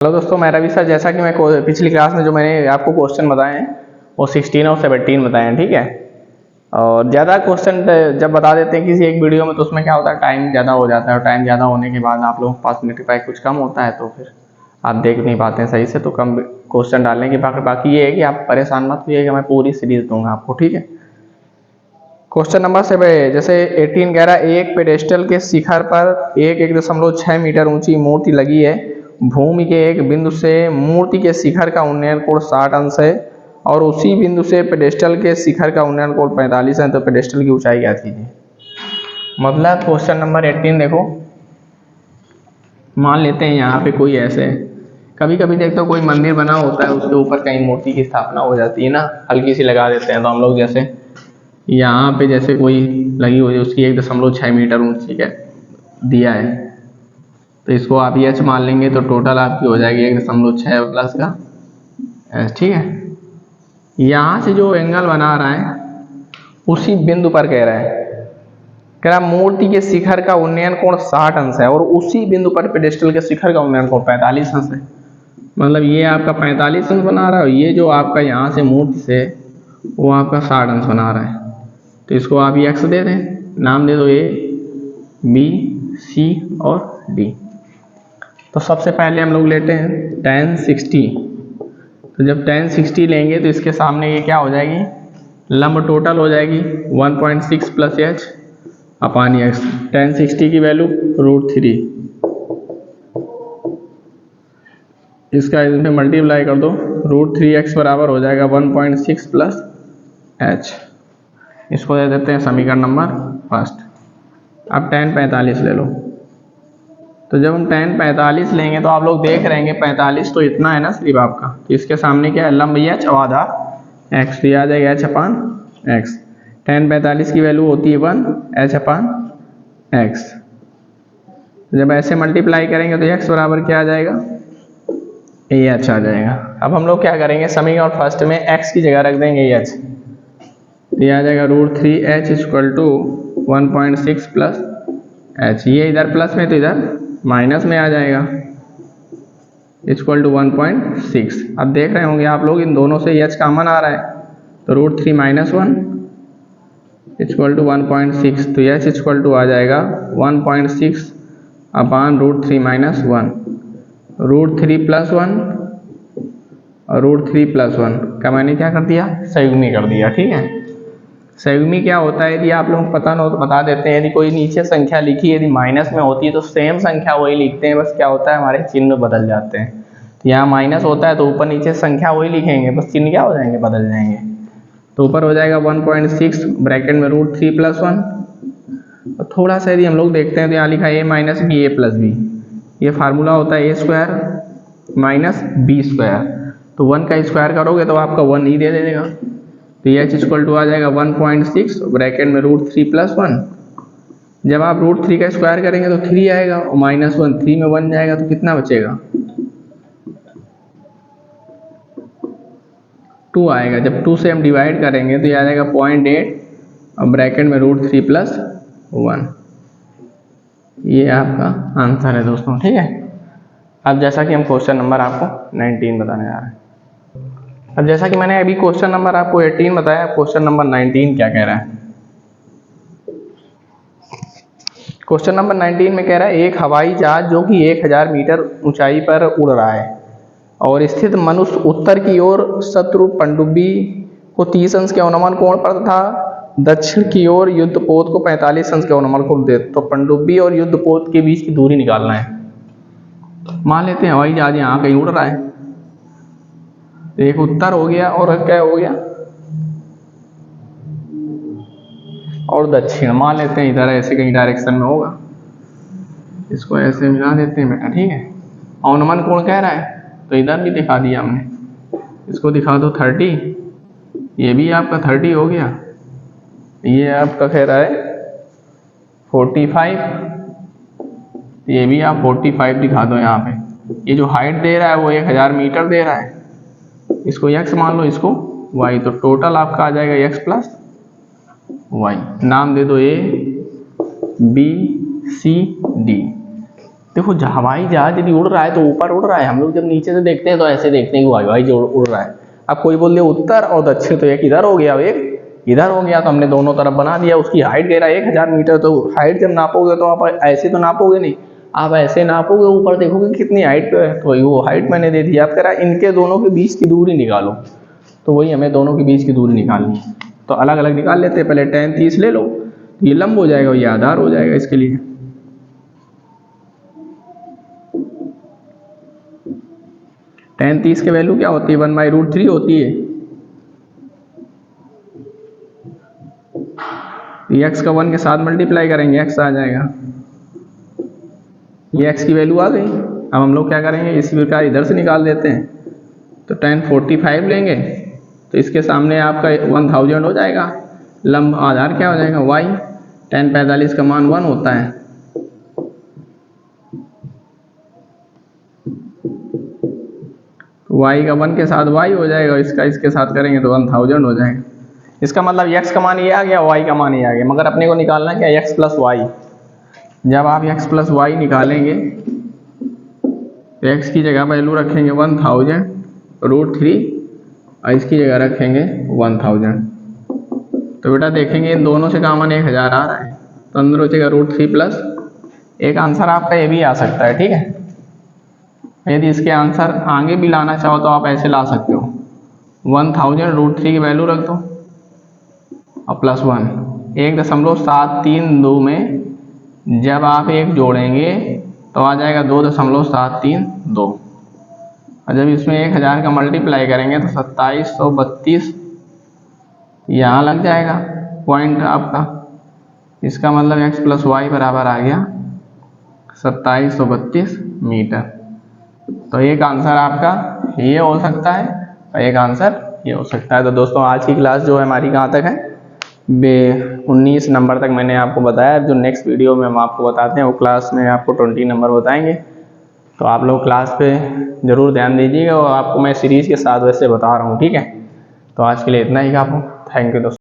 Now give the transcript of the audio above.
Hello दोस्तों, मैं Ravi sir. जैसा कि मैं पिछली क्लास में जो मैंने आपको क्वेश्चन बताए हैं वो 16 और 17 बताए हैं, ठीक है। और ज़्यादा क्वेश्चन जब बता देते हैं किसी एक वीडियो में तो उसमें क्या होता है, टाइम ज़्यादा हो जाता है। और टाइम ज़्यादा होने के बाद आप लोगों के पास मल्टीप्लाई कुछ कम होता है तो फिर आप देख नहीं पाते हैं सही से, तो कम क्वेश्चन डालने के बाकी ये है कि आप परेशान मत होइए कि मैं पूरी सीरीज दूंगा आपको, ठीक है। क्वेश्चन नंबर 7 जैसे 18 कह रहा है, एक पेडेस्टल के शिखर पर 1.6 मीटर ऊंची मूर्ति लगी है। भूमि के एक बिंदु से मूर्ति के शिखर का उन्नयन कोण 60 अंश है और उसी बिंदु से पेडेस्टल के शिखर का उन्नयन कोण 45 है। तो पेडेस्टल की ऊंचाई ज्ञात कीजिए। मतलब क्वेश्चन नंबर 18 देखो, मान लेते हैं यहाँ पे कोई ऐसे कभी कभी देखते हो कोई मंदिर बना होता है, उसके ऊपर कहीं मूर्ति की स्थापना हो जाती है ना, हल्की सी लगा देते हैं। तो हम लोग जैसे यहाँ पे जैसे कोई लगी हुई है, उसकी 1.6 मीटर ऊंची है दिया है, तो इसको आप एच मान लेंगे तो टोटल आपकी हो जाएगी 1.6 प्लस का एच, ठीक है। यहाँ से जो एंगल बना रहा है उसी बिंदु पर कह रहा है, कह रहा मूर्ति के शिखर का उन्नयन कोण 60 अंश है और उसी बिंदु पर पेडेस्टल के शिखर का उन्नयन कोण 45 अंश है। मतलब ये आपका 45 अंश बना रहा है और ये जो आपका यहाँ से मूर्ति से वो आपका 60 अंश बना रहा है। तो इसको आप एक्स दे दें, नाम दे दो ए बी सी और डी। तो सबसे पहले हम लोग लेते हैं tan 60। तो जब tan 60 लेंगे तो इसके सामने ये क्या हो जाएगी, लंब टोटल हो जाएगी 1.6 प्लस एच अपान एक्स। tan 60 की वैल्यू √3, इसका इसमें मल्टीप्लाई कर दो, √3x बराबर हो जाएगा 1.6 प्लस एच। इसको दे देते हैं समीकरण नंबर फर्स्ट। अब tan 45 ले लो। तो जब हम tan 45 लेंगे तो आप लोग देख रहे हैं 45 तो इतना है ना सिर्फ आपका, तो इसके सामने क्या है, लंब एच और आधा एक्स, तो आ जाएगा एच अपान एक्स। tan 45 की वैल्यू होती है 1 एच अपान एक्स। जब ऐसे मल्टीप्लाई करेंगे तो एक्स बराबर क्या आ जाएगा, ए एच आ जाएगा। अब हम लोग क्या करेंगे, समीकरण फर्स्ट में एक्स की जगह रख देंगे एच, तो यह आ जाएगा √3h equal to 1.6 plus H. ये इधर प्लस में तो इधर माइनस में आ जाएगा, इक्वल टू 1.6। अब देख रहे होंगे आप लोग इन दोनों से एच कॉमन आ रहा है, तो √3 - 1 इक्वल टू 1.6। तो एच इक्वल टू आ जाएगा 1.6 अपान √3 - 1, √3 + 1 और √3 + 1 का मैंने क्या कर दिया, संयुग्मी कर दिया, ठीक है। संयुग्मी क्या होता है, यदि आप लोगों को पता ना हो तो बता देते हैं। यदि कोई नीचे संख्या लिखी यदि माइनस में होती है तो सेम संख्या वही लिखते हैं, बस क्या होता है हमारे चिन्ह बदल जाते हैं। तो यहाँ माइनस होता है तो ऊपर नीचे संख्या वही लिखेंगे, बस चिन्ह क्या हो जाएंगे, बदल जाएंगे। तो ऊपर हो जाएगा 1.6 ब्रैकेट में √3 + 1। और थोड़ा सा यदि हम लोग देखते हैं तो यहाँ लिखा है a - b a + b, ये फार्मूला होता है a² - b²। तो 1 का स्क्वायर करोगे तो आपका 1 ही दे देगा। तो एच इक्वल टू आ जाएगा 1.6 ब्रैकेट में √3 + 1। जब आप √3 का स्क्वायर करेंगे तो 3 आएगा और -1 3 में 1 जाएगा तो कितना बचेगा, 2 आएगा। जब 2 से हम डिवाइड करेंगे तो ये आ जाएगा 0.8 और ब्रैकेट में √3 + 1। ये आपका आंसर है दोस्तों, ठीक है। अब जैसा कि हम क्वेश्चन नंबर आपको 19 बताने जा रहे हैं। अब जैसा कि मैंने अभी क्वेश्चन नंबर आपको 18 बताया, क्वेश्चन नंबर 19 क्या कह रहा है। क्वेश्चन नंबर 19 में कह रहा है, एक हवाई जहाज जो कि 1000 मीटर ऊंचाई पर उड़ रहा है और स्थित मनुष्य उत्तर की ओर शत्रु पनडुब्बी को 30 अंश के अवनमन कोण पर तथा दक्षिण की ओर युद्धपोत को 45 अंश के अवनमन कोण दे। तो पनडुब्बी और युद्धपोत के बीच की दूरी निकालना है। मान लेते हैं हवाई जहाज यहाँ कहीं उड़ रहा है, एक उत्तर हो गया और क्या हो गया, और दक्षिण। मान लेते हैं इधर ऐसे कहीं डायरेक्शन में होगा, इसको ऐसे मिला देते हैं बेटा, ठीक है। अवनमन कोण कह रहा है तो इधर भी दिखा दिया हमने, इसको दिखा दो 30, ये भी आपका 30 हो गया, ये आपका कह रहा है 45, ये भी आप 45 दिखा दो यहाँ पे। ये जो हाइट दे रहा है वो 1000 मीटर दे रहा है, इसको x मान लो, इसको y, तो टोटल आपका आ जाएगा x + y। नाम दे दो a b c d। देखो हवाई जहाज यदि उड़ रहा है तो ऊपर उड़ रहा है, हम लोग जब नीचे से देखते हैं तो ऐसे देखते हैं कि हवाई जहाज उड़ रहा है। अब कोई बोल दे उत्तर और दक्षिण, तो एक इधर हो गया और एक इधर हो गया, तो हमने दोनों तरफ बना दिया। उसकी हाइट कह रहा है 1000 मीटर, तो हाइट जब नापोगे तो आप ऐसे तो नापोगे नहीं, आप ऐसे नापोगे, ऊपर देखोगे कितनी हाइट पे है, तो वो हाइट मैंने दे दी। आप कह रहा है इनके दोनों के बीच की दूरी निकालो, तो वही हमें दोनों के बीच की दूरी निकालनी है। तो अलग अलग निकाल लेते हैं। पहले tan 30 ले लो, तो ये लंब हो जाएगा और ये आधार हो जाएगा इसके लिए। tan 30 की वैल्यू क्या होती है? 1/√3 होती है। ये x का 1 के साथ मल्टीप्लाई करेंगे, x आ जाएगा। ये x की वैल्यू आ गई। अब हम लोग क्या करेंगे, इसी प्रकार इधर से निकाल देते हैं। तो tan 45 लेंगे, तो इसके सामने आपका 1000 हो जाएगा। लंब आधार क्या हो जाएगा? y। tan 45 का मान 1 होता है। y का 1 के साथ y हो जाएगा, इसका इसके साथ करेंगे तो 1000 हो जाएगा। इसका मतलब x का मान ये आ गया, y का मान ये आ गया, मगर अपने को निकालना क्या? x plus y. जब आप x प्लस वाई निकालेंगे तो x की जगह वैल्यू रखेंगे 1000√3 और इसकी जगह रखेंगे 1000। तो बेटा देखेंगे इन दोनों से कॉमन 1000 आ रहा है, तो अंदर हो जाएगा √3 प्लस एक आंसर आपका ये भी आ सकता है। ठीक है, यदि इसके आंसर आगे भी लाना चाहो तो आप ऐसे ला सकते हो। 1000√3 की वैल्यू रख दो और प्लस 1। 1.732 में जब आप एक जोड़ेंगे तो आ जाएगा 2.732, और जब इसमें 1000 का मल्टीप्लाई करेंगे तो 2732 यहाँ लग जाएगा पॉइंट आपका। इसका मतलब x प्लस वाई बराबर आ गया 2732 मीटर। तो एक आंसर आपका ये हो सकता है और एक आंसर ये हो सकता है। तो दोस्तों आज की क्लास जो है हमारी कहाँ तक है? 19 नंबर तक मैंने आपको बताया। जो नेक्स्ट वीडियो में हम आपको बताते हैं वो क्लास में आपको 20 नंबर बताएंगे। तो आप लोग क्लास पे ज़रूर ध्यान दीजिएगा, और आपको मैं सीरीज़ के साथ वैसे बता रहा हूँ। ठीक है, तो आज के लिए इतना ही काफ़ी। थैंक यू दोस्तों।